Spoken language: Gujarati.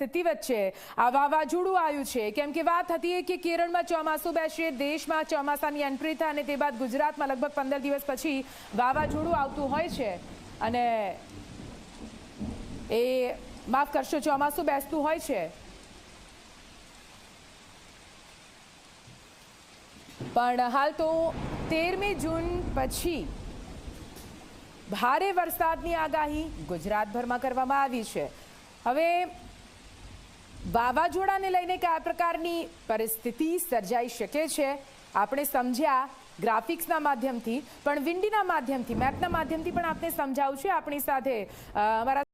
પરિસ્થિતિ વચ્ચે આ વાવાઝોડું આવ્યું છે, કેમ કે વાત હતી કે કેરળમાં ચોમાસું બેસશે, દેશમાં ચોમાસાની એન્ટ્રી થાય અને તે બાદ ગુજરાતમાં લગભગ 15 દિવસ પછી વાવાઝોડું આવતું હોય છે અને એ માફ કરશો ચોમાસું બેસતું હોય છે, પણ હાલ તો 13મી જૂન પછી ભારે વરસાદની આગાહી ગુજરાતભરમાં કરવામાં આવી છે। હવે વાવાઝોડાને લઈને કયા પ્રકારની પરિસ્થિતિ સર્જાઈ શકે છે આપણે સમજ્યા ગ્રાફિક્સના માધ્યમથી, પણ વિન્ડીના માધ્યમથી, મેપના માધ્યમથી પણ આપને સમજાવું છે। આપણી સાથે અમારા